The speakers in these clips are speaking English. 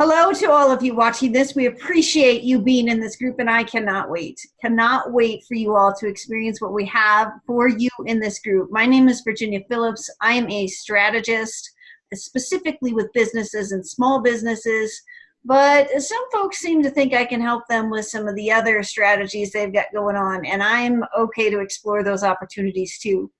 Hello to all of you watching this. We appreciate you being in this group, and I cannot wait for you all to experience what we have for you in this group. My name is Virginia Phillips. I am a strategist, specifically with businesses and small businesses, but some folks seem to think I can help them with some of the other strategies they've got going on, and I'm okay to explore those opportunities too.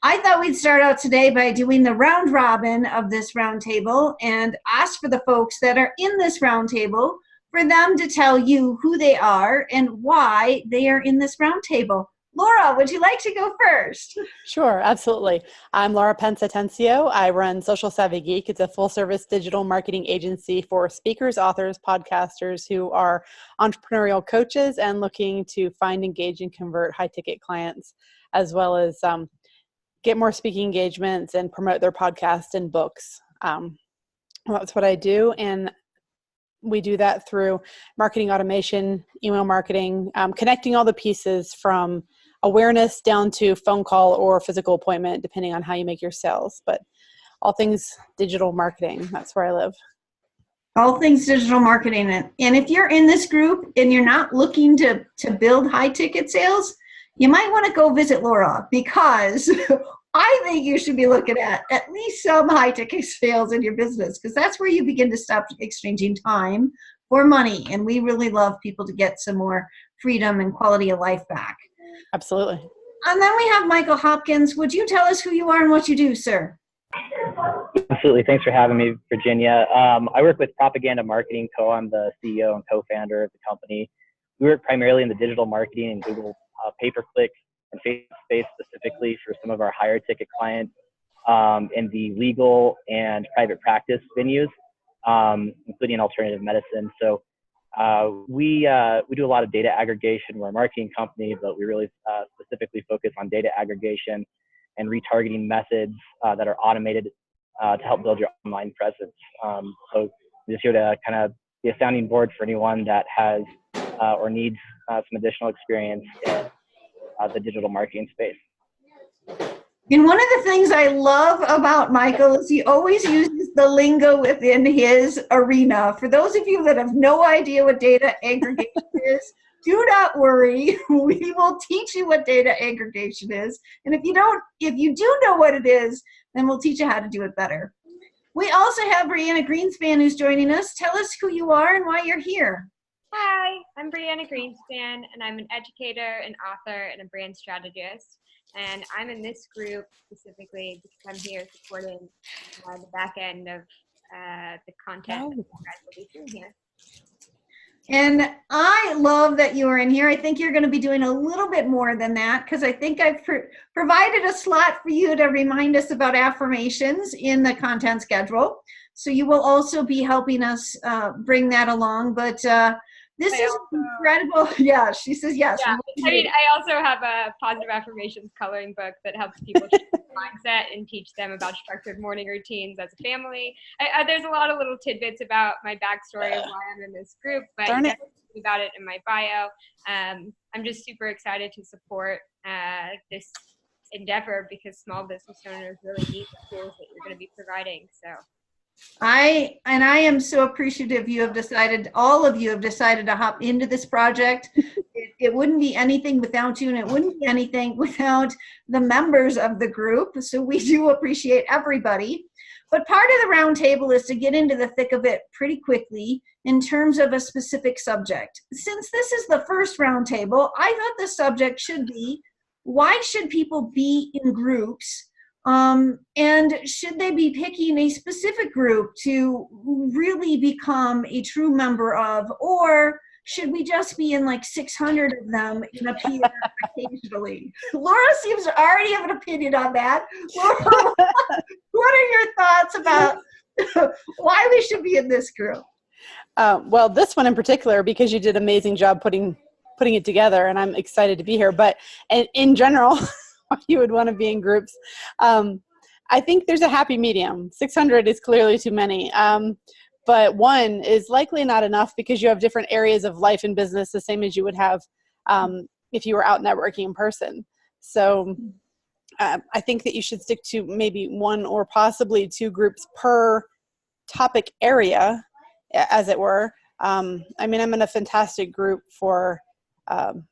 I thought we'd start out today by doing the round robin of this roundtable and ask for the folks that are in this roundtable for them to tell you who they are and why they are in this roundtable. Laura, would you like to go first? Sure, absolutely. I'm Laura Pensatencio. I run Social Savvy Geek. It's a full-service digital marketing agency for speakers, authors, podcasters who are entrepreneurial coaches and looking to find, engage, and convert high-ticket clients, as well as get more speaking engagements and promote their podcast and books. That's what I do, and we do that through marketing automation, email marketing, connecting all the pieces from awareness down to phone call or physical appointment, depending on how you make your sales. But all things digital marketing, that's where I live. All things digital marketing. And if you're in this group and you're not looking to build high ticket sales, you might want to go visit Laura, because I think you should be looking at least some high ticket sales in your business, because that's where you begin to stop exchanging time for money. And we really love people to get some more freedom and quality of life back. Absolutely. And then we have Michael Hopkins. Would you tell us who you are and what you do, sir? Absolutely. Thanks for having me, Virginia. I work with Propaganda Marketing Co. I'm the CEO and co-founder of the company. We work primarily in the digital marketing and Google pay-per-click and FacetoFace specifically for some of our higher ticket clients in the legal and private practice venues, including alternative medicine. So we do a lot of data aggregation. We're a marketing company, but we really specifically focus on data aggregation and retargeting methods that are automated to help build your online presence. So I'm just here to kind of be a sounding board for anyone that has or needs some additional experience in the digital marketing space. And one of the things I love about Michael is he always uses the lingo within his arena. For those of you that have no idea what data aggregation is, do not worry. We will teach you what data aggregation is. And if you do know what it is, then we'll teach you how to do it better. We also have Brianna Greenspan who's joining us. Tell us who you are and why you're here. Hi, I'm Brianna Greenspan, and I'm an educator, an author, and a brand strategist. And I'm in this group specifically because I'm here supporting the back end of the content that you guys will be doing here. And I love that you are in here. I think you're going to be doing a little bit more than that, because I think I've provided a slot for you to remind us about affirmations in the content schedule. So you will also be helping us bring that along. But this is incredible. Yeah, she says yes. Yeah, I mean, I also have a positive affirmations coloring book that helps people change their mindset and teach them about structured morning routines as a family. There's a lot of little tidbits about my backstory of why I'm in this group, but you can read about it in my bio. I'm just super excited to support this endeavor because small business owners really need the tools that you're going to be providing. So. I am so appreciative all of you have decided to hop into this project. It wouldn't be anything without you, and it wouldn't be anything without the members of the group. So we do appreciate everybody. But part of the roundtable is to get into the thick of it pretty quickly in terms of a specific subject. Since this is the first roundtable, I thought the subject should be, why should people be in groups? And should they be picking a specific group to really become a true member of, or should we just be in like 600 of them and appear occasionally? Laura seems to already have an opinion on that. Laura, what are your thoughts about why we should be in this group? Well, this one in particular, because you did an amazing job putting it together, and I'm excited to be here. But in general, you would want to be in groups. I think there's a happy medium. 600 is clearly too many. But one is likely not enough because you have different areas of life and business, the same as you would have if you were out networking in person. So I think that you should stick to maybe one or possibly two groups per topic area as it were. I mean, I'm in a fantastic group for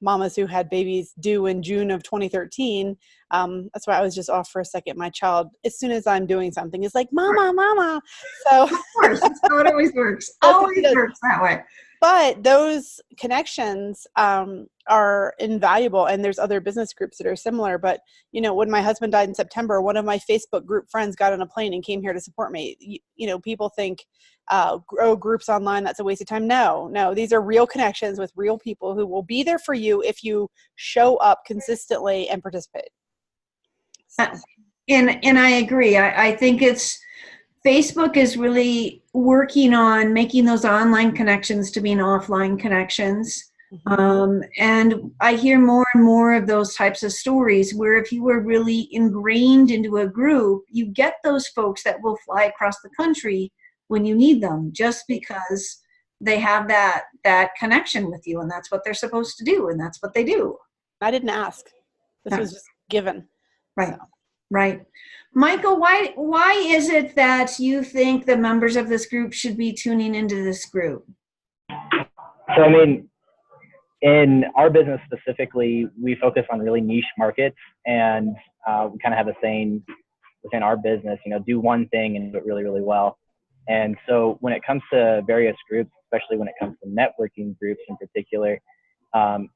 mamas who had babies due in June of 2013. That's why I was just off for a second. My child, as soon as I'm doing something, is like, "Mama, mama." So Of course, that's how it always works. Always works that way. But those connections are invaluable, and there's other business groups that are similar. But, you know, when my husband died in September, one of my Facebook group friends got on a plane and came here to support me. You know, people think, grow groups online, that's a waste of time. No, these are real connections with real people who will be there for you if you show up consistently and participate. So. And I agree. I think Facebook is really working on making those online connections to being offline connections. And I hear more and more of those types of stories where if you were really ingrained into a group, you get those folks that will fly across the country when you need them, just because they have that connection with you, and that's what they're supposed to do, and that's what they do. I didn't ask. This was just given. Right. So. Right. Michael, why is it that you think the members of this group should be tuning into this group? So, I mean, in our business specifically, we focus on really niche markets, and we kind of have a saying within our business, you know, do one thing and do it really, really well. And so when it comes to various groups, especially when it comes to networking groups in particular,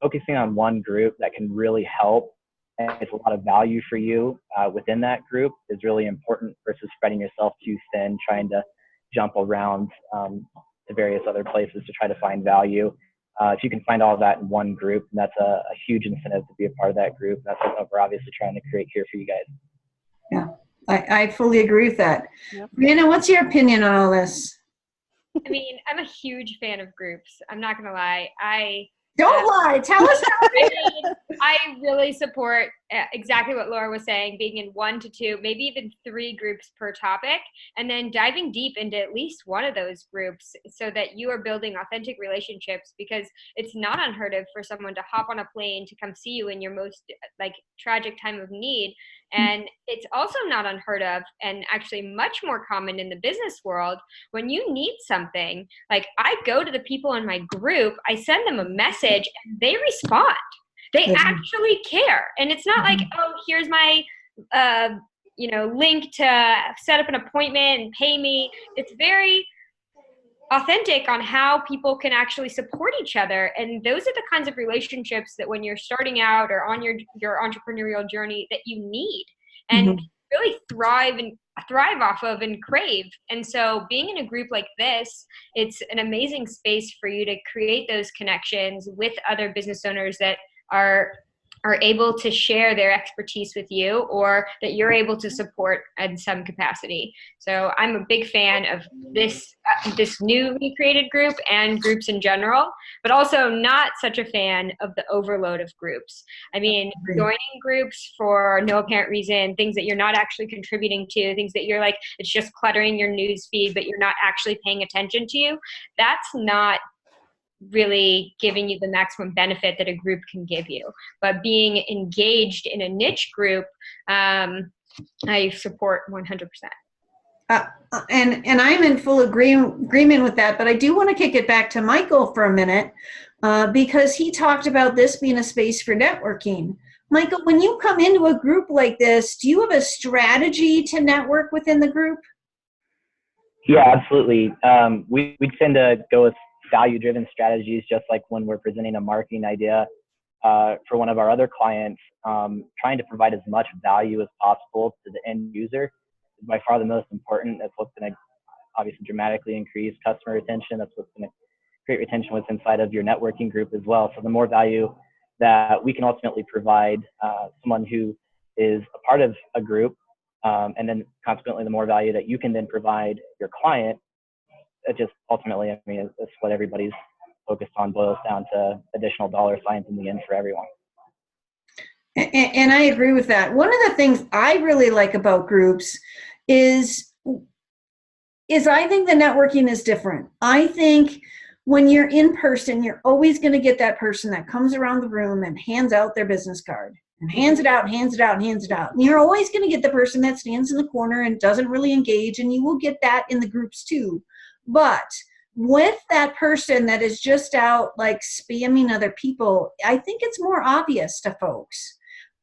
focusing on one group that can really help and it's a lot of value for you within that group is really important versus spreading yourself too thin, trying to jump around to various other places to try to find value. If you can find all of that in one group, that's a huge incentive to be a part of that group. That's what we're obviously trying to create here for you guys. Yeah, I fully agree with that. Yep. Brianna, what's your opinion on all this? I mean, I'm a huge fan of groups. I'm not going to lie. Don't lie. Tell us how. I really support exactly what Laura was saying, being in 1 to 2, maybe even 3 groups per topic, and then diving deep into at least one of those groups so that you are building authentic relationships, because it's not unheard of for someone to hop on a plane to come see you in your most tragic time of need. And it's also not unheard of, and actually much more common in the business world, when you need something, like I go to the people in my group, I send them a message and they respond. They actually care. And it's not like, oh, here's my link to set up an appointment and pay me. It's very authentic on how people can actually support each other. And those are the kinds of relationships that when you're starting out or on your entrepreneurial journey that you need and really thrive off of and crave. And so being in a group like this, it's an amazing space for you to create those connections with other business owners that are able to share their expertise with you, or that you're able to support in some capacity. So I'm a big fan of this newly created group and groups in general, but also not such a fan of the overload of groups. I mean, joining groups for no apparent reason, things that you're not actually contributing to, things that you're like, it's just cluttering your news feed, but you're not actually paying attention to you. That's not really giving you the maximum benefit that a group can give you. But being engaged in a niche group, I support 100%. And I'm in full agreement with that, but I do want to kick it back to Michael for a minute because he talked about this being a space for networking. Michael, when you come into a group like this, do you have a strategy to network within the group? Yeah, absolutely. We tend to go with value-driven strategies, just like when we're presenting a marketing idea for one of our other clients, trying to provide as much value as possible to the end user is by far the most important. That's what's going to obviously dramatically increase customer retention. That's what's going to create retention what's inside of your networking group as well. So the more value that we can ultimately provide someone who is a part of a group, and then consequently the more value that you can then provide your client, it just ultimately, I mean, it's what everybody's focused on, boils down to additional dollar signs in the end for everyone. And I agree with that. One of the things I really like about groups is I think the networking is different. I think when you're in person, you're always going to get that person that comes around the room and hands out their business card and hands it out, hands it out, hands it out. And you're always going to get the person that stands in the corner and doesn't really engage, and you will get that in the groups too. But with that person that is just out like spamming other people, I think it's more obvious to folks.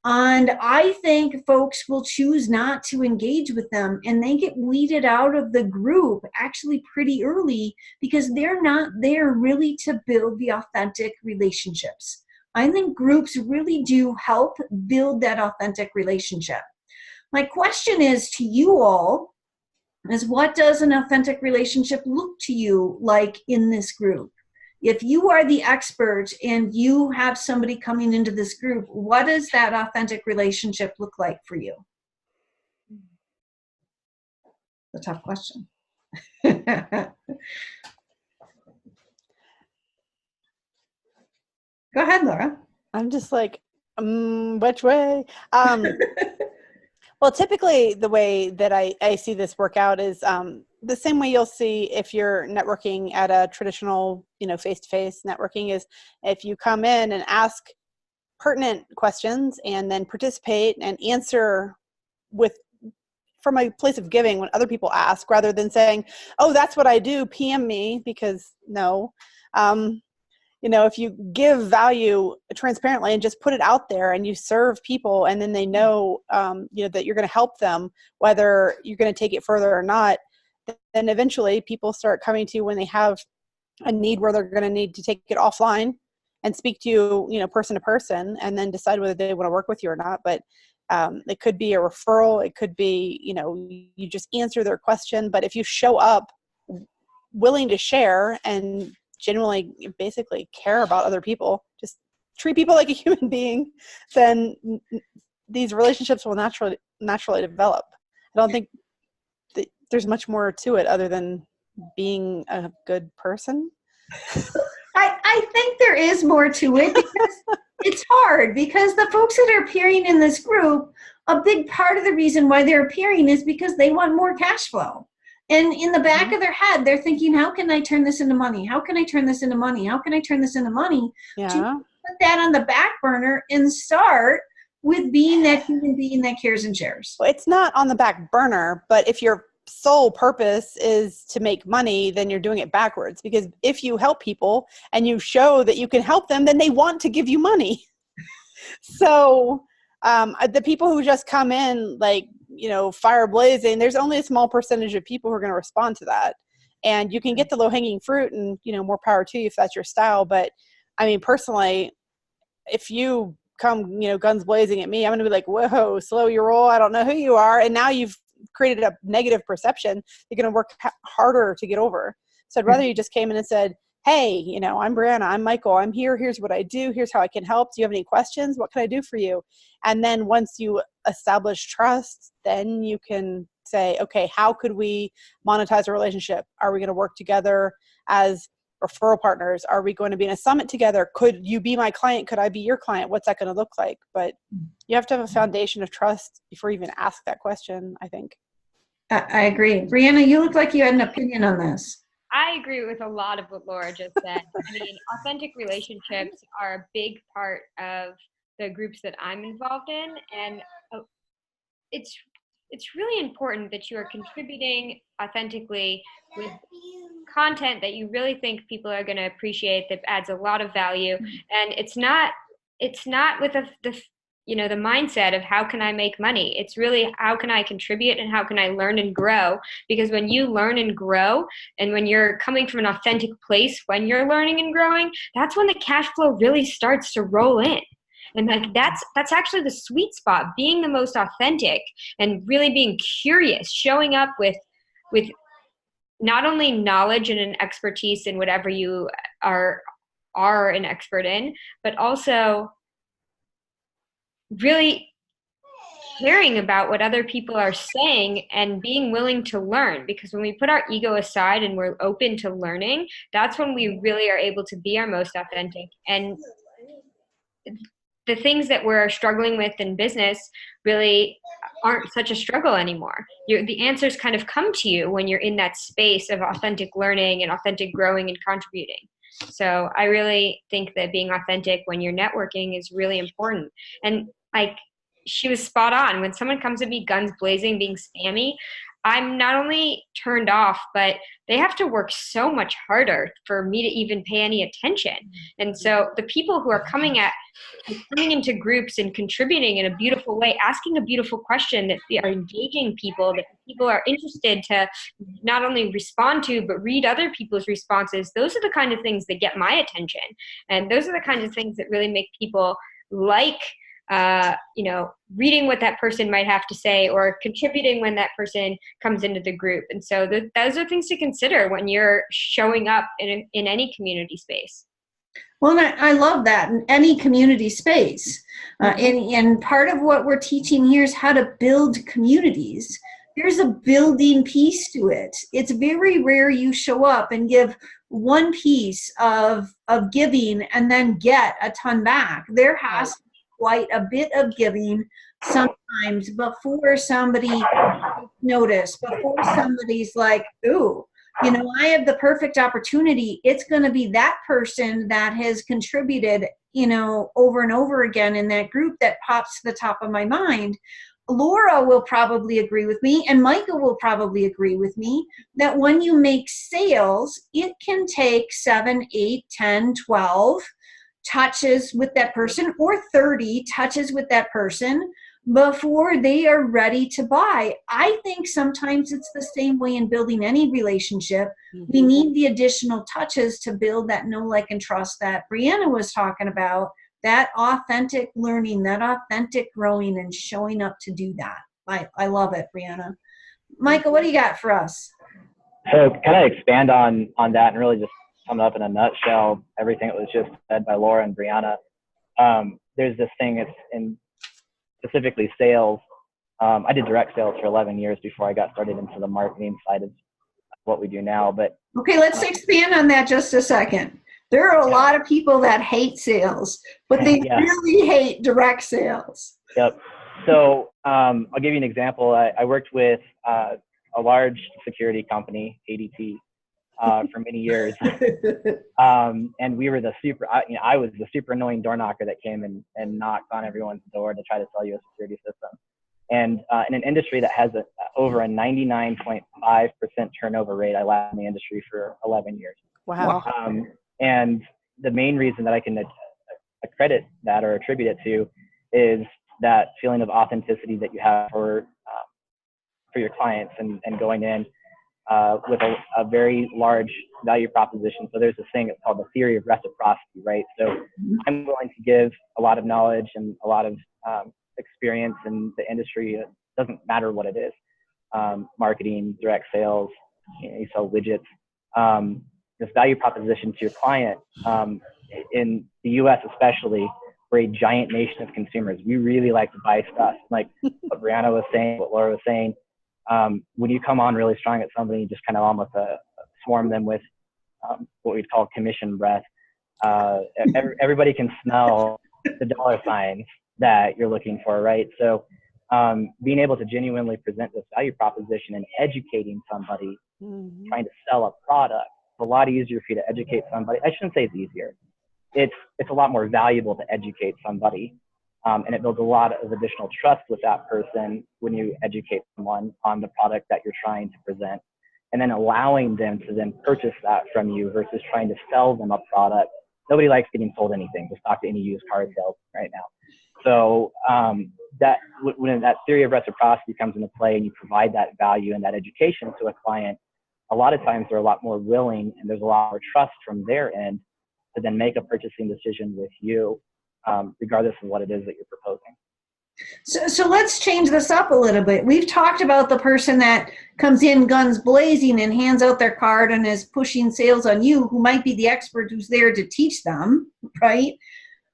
And I think folks will choose not to engage with them, and they get weeded out of the group actually pretty early because they're not there really to build the authentic relationships. I think groups really do help build that authentic relationship. My question is to you all is, what does an authentic relationship look to you like in this group? If you are the expert and you have somebody coming into this group, what does that authentic relationship look like for you? A tough question. Go ahead, Laura. I'm just like, which way? Well, typically the way that I see this work out is the same way you'll see if you're networking at a traditional, face-to-face networking, is if you come in and ask pertinent questions and then participate and answer from a place of giving when other people ask, rather than saying, oh, that's what I do, PM me, because no. If you give value transparently and just put it out there and you serve people, and then they know, that you're going to help them, whether you're going to take it further or not, then eventually people start coming to you when they have a need where they're going to need to take it offline and speak to you, person to person, and then decide whether they want to work with you or not. But it could be a referral. It could be, you just answer their question. But if you show up willing to share and genuinely basically care about other people, just treat people like a human being, then these relationships will naturally develop. I don't think that there's much more to it other than being a good person. I think there is more to it, because it's hard, because the folks that are appearing in this group, a big part of the reason why they're appearing is because they want more cash flow. And in the back of their head, they're thinking, how can I turn this into money? How can I turn this into money? How can I turn this into money? Yeah. To put that on the back burner and start with being that human being that cares and shares. Well, it's not on the back burner, but if your sole purpose is to make money, then you're doing it backwards. Because if you help people and you show that you can help them, then they want to give you money. So the people who just come in like, fire blazing, there's only a small percentage of people who are going to respond to that. And you can get the low hanging fruit, and, more power to you if that's your style. But I mean, personally, if you come, guns blazing at me, I'm going to be like, whoa, slow your roll. I don't know who you are. And now you've created a negative perception you're going to work harder to get over. So I'd rather you just came in and said, hey, I'm Brianna, I'm Michael, I'm here, here's what I do, here's how I can help. Do you have any questions? What can I do for you? And then once you establish trust, then you can say, okay, how could we monetize a relationship? Are we going to work together as referral partners? Are we going to be in a summit together? Could you be my client? Could I be your client? What's that going to look like? But you have to have a foundation of trust before you even ask that question, I think. I agree. Brianna, you look like you had an opinion on this. I agree with a lot of what Laura just said. I mean, authentic relationships are a big part of the groups that I'm involved in, and it's really important that you are contributing authentically with content that you really think people are going to appreciate, that adds a lot of value. And it's not with the mindset of how can I make money. It's really how can I contribute and how can I learn and grow? Because when you learn and grow, and when you're coming from an authentic place, when you're learning and growing, that's when the cash flow really starts to roll in. And like that's actually the sweet spot, being the most authentic and really being curious, showing up with not only knowledge and an expertise in whatever you are an expert in, but also really caring about what other people are saying and being willing to learn. Because when we put our ego aside and we're open to learning, that's when we really are able to be our most authentic. And the things that we're struggling with in business really aren't such a struggle anymore. The answers kind of come to you when you're in that space of authentic learning and authentic growing and contributing. So I really think that being authentic when you're networking is really important. And like, she was spot on. When someone comes at me guns blazing, being spammy, I'm not only turned off, but they have to work so much harder for me to even pay any attention. And so the people who are coming into groups and contributing in a beautiful way, asking a beautiful question that they are engaging people, that people are interested to not only respond to, but read other people's responses. Those are the kind of things that get my attention. And those are the kinds of things that really make people like, reading what that person might have to say or contributing when that person comes into the group. And so those are things to consider when you're showing up in any community space. Well, I love that, in any community space. And part of what we're teaching here is how to build communities. There's a building piece to it. It's very rare you show up and give one piece of giving and then get a ton back. There has to be quite a bit of giving sometimes before somebody notice, before somebody's like, ooh, I have the perfect opportunity. It's going to be that person that has contributed, over and over again in that group that pops to the top of my mind. Laura will probably agree with me, and Micah will probably agree with me, that when you make sales, it can take 7, 8, 10, 12 touches with that person, or 30 touches with that person before they are ready to buy. I think sometimes it's the same way in building any relationship. We need the additional touches to build that know, like, and trust that Brianna was talking about, that authentic learning, that authentic growing, and showing up to do that. I love it, Brianna. Michael, what do you got for us? So can I expand on that and really just sum it up in a nutshell, everything that was just said by Laura and Brianna? There's this thing, it's in specifically sales. I did direct sales for 11 years before I got started into the marketing side of what we do now. But okay, let's expand on that just a second. There are a lot of people that hate sales, but they really hate direct sales. Yep. So I'll give you an example. I worked with a large security company, ADT, for many years. And we were I was the super annoying door knocker that came and knocked on everyone's door to try to sell you a security system. And in an industry that has over a 99.5% turnover rate, I lasted in the industry for 11 years. Wow. And the main reason that I can accredit that or attribute it to is that feeling of authenticity that you have for your clients and going in with a very large value proposition. So there's this thing, it's called the theory of reciprocity, right? So I'm willing to give a lot of knowledge and a lot of experience in the industry. It doesn't matter what it is. Marketing, direct sales, you sell widgets. This value proposition to your client, in the US especially, we're a giant nation of consumers. We really like to buy stuff, like what Brianna was saying, what Laura was saying. When you come on really strong at somebody, you just kind of almost swarm them with what we'd call commission breath. Everybody can smell the dollar signs that you're looking for, right? So being able to genuinely present this value proposition and educating somebody, trying to sell a product, it's a lot easier for you to educate somebody. I shouldn't say it's easier. It's a lot more valuable to educate somebody. And it builds a lot of additional trust with that person when you educate someone on the product that you're trying to present, and then allowing them to then purchase that from you versus trying to sell them a product. Nobody likes getting sold anything. Just talk to any used car sales right now. So that when that theory of reciprocity comes into play and you provide that value and that education to a client, a lot of times they're a lot more willing and there's a lot more trust from their end to then make a purchasing decision with you, regardless of what it is that you're proposing. So let's change this up a little bit. We've talked about the person that comes in guns blazing and hands out their card and is pushing sales on you, who might be the expert who's there to teach them, right?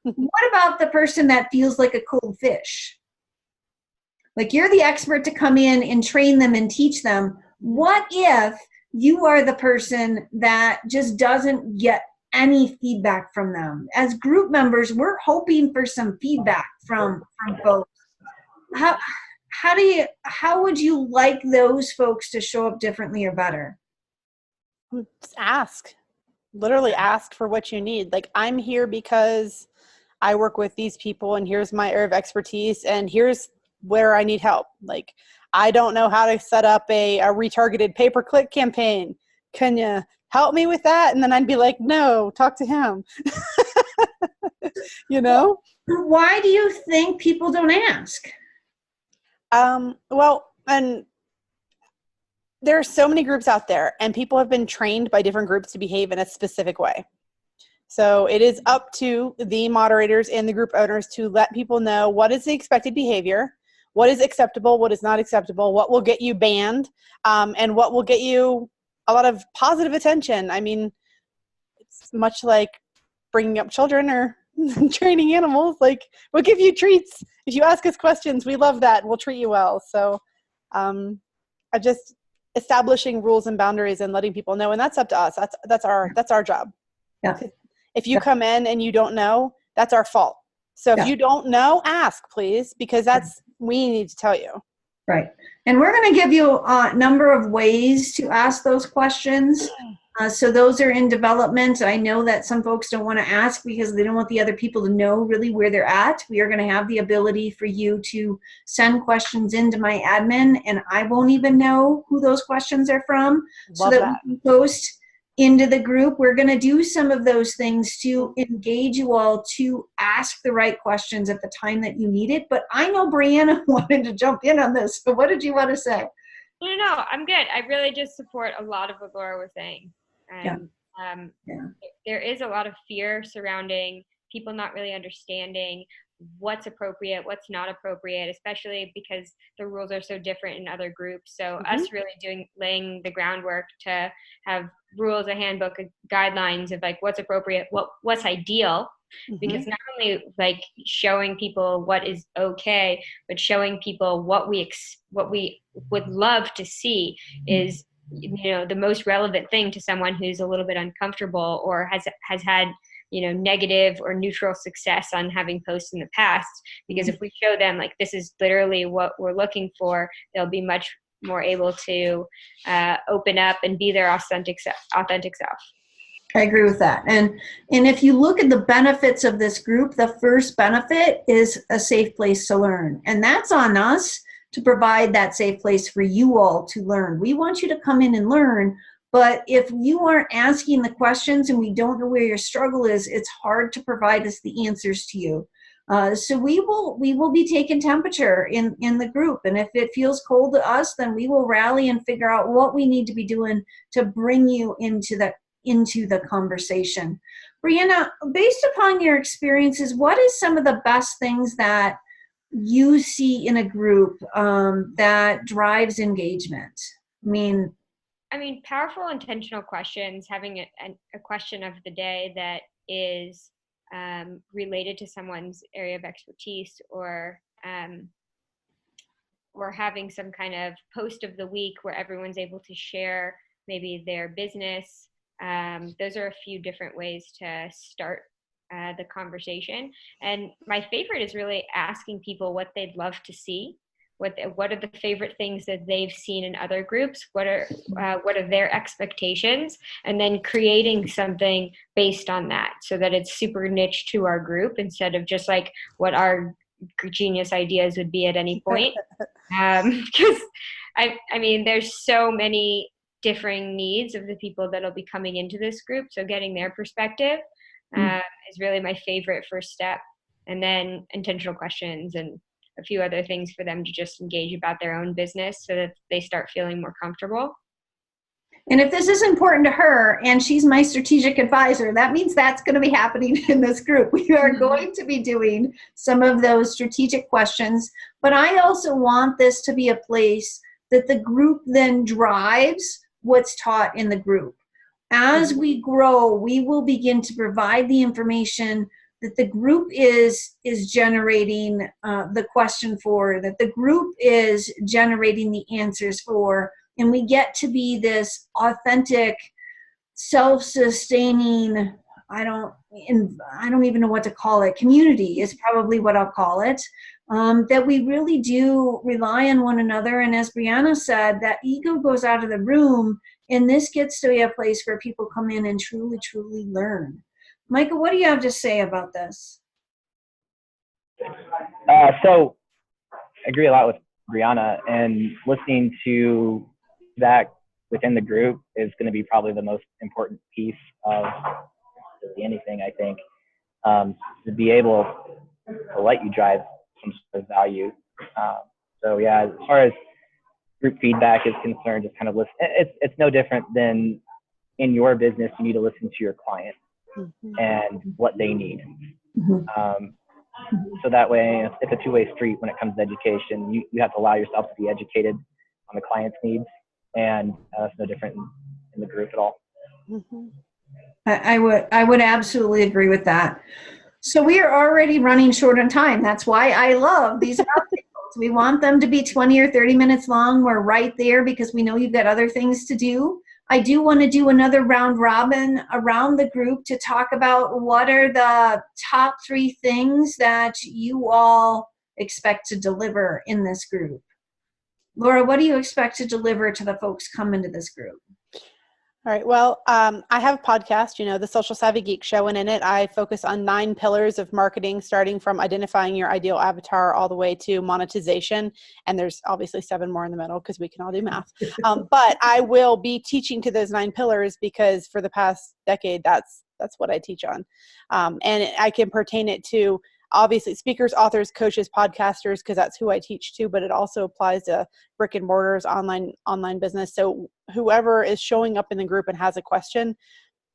What about the person that feels like a cold fish? Like, you're the expert to come in and train them and teach them. What if you are the person that just doesn't get any feedback from them? As group members, we're hoping for some feedback from folks. How would you like those folks to show up differently or better? Just ask. Literally ask for what you need. Like, I'm here because I work with these people and here's my area of expertise and here's where I need help. Like, I don't know how to set up a retargeted pay-per-click campaign. Can you help me with that? And then I'd be like, no, talk to him. You know? Why do you think people don't ask? Well, and there are so many groups out there, and people have been trained by different groups to behave in a specific way. So it is up to the moderators and the group owners to let people know what is the expected behavior, what is acceptable, what is not acceptable, what will get you banned, and what will get you a lot of positive attention. I mean, it's much like bringing up children or training animals. Like, we'll give you treats. If you ask us questions, we love that. We'll treat you well. So I just establishing rules and boundaries and letting people know, and that's up to us. That's our job. Yeah. If you come in and you don't know, that's our fault. So if you don't know, ask, please, because we need to tell you. Right. And we're going to give you a number of ways to ask those questions. So those are in development. I know that some folks don't want to ask because they don't want the other people to know really where they're at. We are going to have the ability for you to send questions into my admin, and I won't even know who those questions are from. So that we can post into the group. We're going to do some of those things to engage you all to ask the right questions at the time that you need it. But I know Brianna wanted to jump in on this. So what did you want to say? No, I'm good. I really just support a lot of what Laura was saying. And there is a lot of fear surrounding people not really understanding what's appropriate, what's not appropriate, especially because the rules are so different in other groups. So us really laying the groundwork to have rules, a handbook, guidelines of like what's appropriate, what's ideal, because not only like showing people what is okay, but showing people what we would love to see is, you know, the most relevant thing to someone who's a little bit uncomfortable or has had, you know, negative or neutral success on having posts in the past. Because if we show them like this is literally what we're looking for, they'll be much more able to open up and be their authentic self. I agree with that. And if you look at the benefits of this group, the first benefit is a safe place to learn. And that's on us to provide that safe place for you all to learn. We want you to come in and learn, but if you aren't asking the questions and we don't know where your struggle is, it's hard to provide us the answers to you. So we will be taking temperature in the group, and if it feels cold to us, then we will rally and figure out what we need to be doing to bring you into the conversation. Brianna, based upon your experiences, what is some of the best things that you see in a group that drives engagement? I mean, powerful, intentional questions, having a question of the day that is related to someone's area of expertise, or having some kind of post of the week where everyone's able to share maybe their business. Those are a few different ways to start the conversation. And my favorite is really asking people what they'd love to see. What are the favorite things that they've seen in other groups? What are their expectations? And then creating something based on that so that it's super niche to our group instead of just like what our genius ideas would be at any point. Because I mean, there's so many differing needs of the people that'll be coming into this group. So getting their perspective is really my favorite first step. And then intentional questions and a few other things for them to just engage about their own business so that they start feeling more comfortable. And if this is important to her and she's my strategic advisor, that means that's going to be happening in this group. We are going to be doing some of those strategic questions, but I also want this to be a place that the group then drives what's taught in the group. As we grow, we will begin to provide the information that the group is generating the question for, that the group is generating the answers for, and we get to be this authentic, self-sustaining, I don't even know what to call it, community is probably what I'll call it, that we really do rely on one another. And as Brianna said, that ego goes out of the room, and this gets to be a place where people come in and truly, truly learn. Michael, what do you have to say about this? So agree a lot with Brianna, and listening to that within the group is going to be probably the most important piece of anything, I think, to be able to let you drive some sort of value. So yeah, as far as group feedback is concerned, just kind of listen. It's no different than in your business. You need to listen to your client and what they need. So that way, it's a two-way street when it comes to education. You have to allow yourself to be educated on the client's needs, and it's no different in the group at all. I would absolutely agree with that. So we are already running short on time. That's why I love these roundtables. We want them to be 20 or 30 minutes long. We're right there because we know you've got other things to do. I do want to do another round robin around the group to talk about what are the top 3 things that you all expect to deliver in this group. Laura, what do you expect to deliver to the folks coming to this group? All right. Well, I have a podcast, the Social Savvy Geek Show, and in it, I focus on 9 pillars of marketing, starting from identifying your ideal avatar all the way to monetization. And there's obviously 7 more in the middle because we can all do math. But I will be teaching to those 9 pillars because for the past decade, that's what I teach on. And I can pertain it to obviously speakers, authors, coaches, podcasters, because that's who I teach to, but it also applies to brick and mortars, online business. So whoever is showing up in the group and has a question,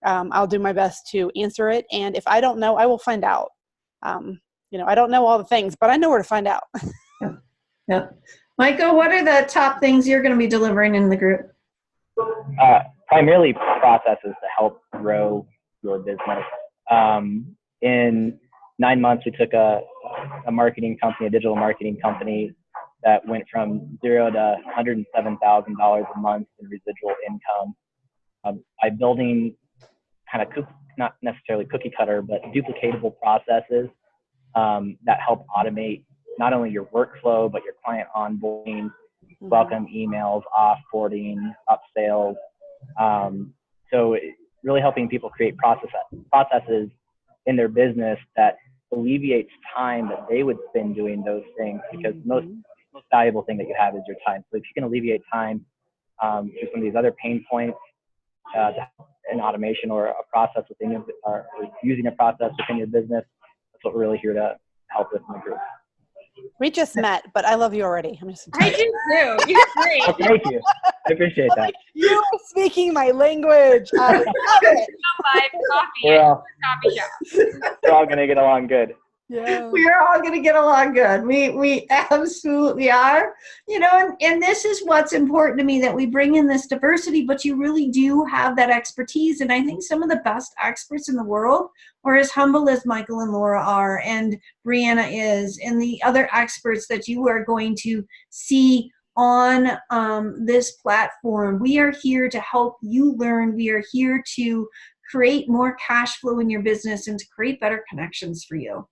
I'll do my best to answer it. And if I don't know, I will find out. I don't know all the things, but I know where to find out. Yeah. Michael, what are the top things you're going to be delivering in the group? Primarily processes to help grow your business. In 9 months, we took a marketing company, a digital marketing company that went from 0 to $107,000 a month in residual income by building kind of not necessarily cookie cutter, but duplicatable processes that help automate not only your workflow, but your client onboarding, welcome emails, offboarding, upsales. So really helping people create processes in their business that alleviates time that they would spend doing those things, because the most valuable thing that you have is your time. So if you can alleviate time through some of these other pain points, an automation or a process within your, or using a process within your business, that's what we're really here to help with in the group. We just met, but I love you already. I do too. You're great. Well, thank you. I appreciate that. You are speaking my language. I love it. Live coffee at coffee shop. We're all going to get along good. Yeah. We are all going to get along good. We absolutely are. And this is what's important to me, that we bring in this diversity, but you really do have that expertise. And I think some of the best experts in the world are as humble as Michael and Laura are, and Brianna is, and the other experts that you are going to see on this platform. We are here to help you learn. We are here to create more cash flow in your business and to create better connections for you.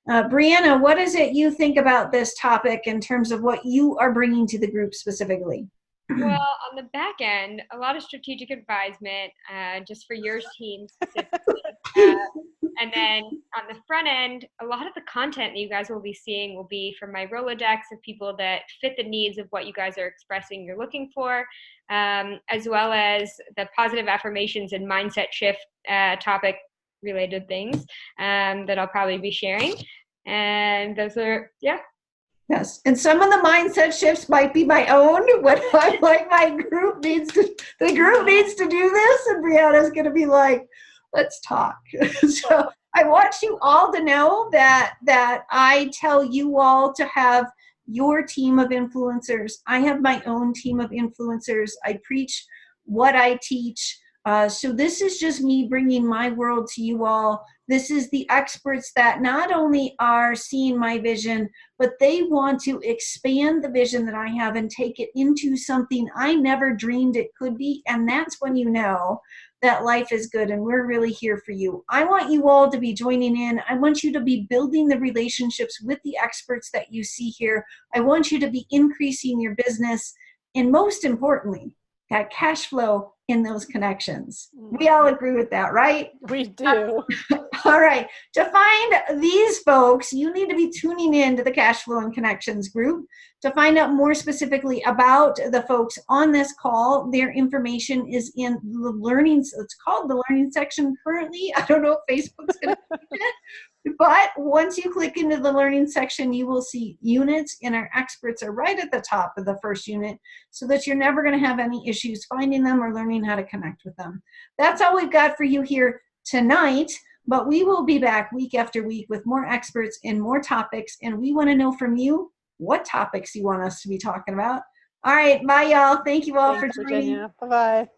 Brianna, what is it you think about this topic in terms of what you are bringing to the group specifically? Well, on the back end, a lot of strategic advisement just for your team specifically. And then on the front end, a lot of the content that you guys will be seeing will be from my Rolodex of people that fit the needs of what you guys are expressing you're looking for, as well as the positive affirmations and mindset shift topic related things that I'll probably be sharing. And those are, yeah. Yes, and some of the mindset shifts might be my own. When I'm like, the group needs to do this, and Brianna's going to be like, let's talk. So I want you all to know that I tell you all to have your team of influencers. I have my own team of influencers. I preach what I teach. So this is just me bringing my world to you all. This is the experts that not only are seeing my vision, but they want to expand the vision that I have and take it into something I never dreamed it could be. And that's when you know that life is good, and we're really here for you. I want you all to be joining in. I want you to be building the relationships with the experts that you see here. I want you to be increasing your business, and most importantly, that cash flow in those connections. We all agree with that, right? We do. All right. To find these folks, you need to be tuning in to the Cashflow and Connections group. To find out more specifically about the folks on this call, their information is in the learning, it's called the learning section currently. I don't know if Facebook's going to change it, but once you click into the learning section, you will see units, and our experts are right at the top of the first unit, so that you're never going to have any issues finding them or learning how to connect with them. That's all we've got for you here tonight. But we will be back week after week with more experts and more topics, and we want to know from you what topics you want us to be talking about. All right, bye, y'all. Thank you all Thanks, for joining. Virginia. Bye-bye.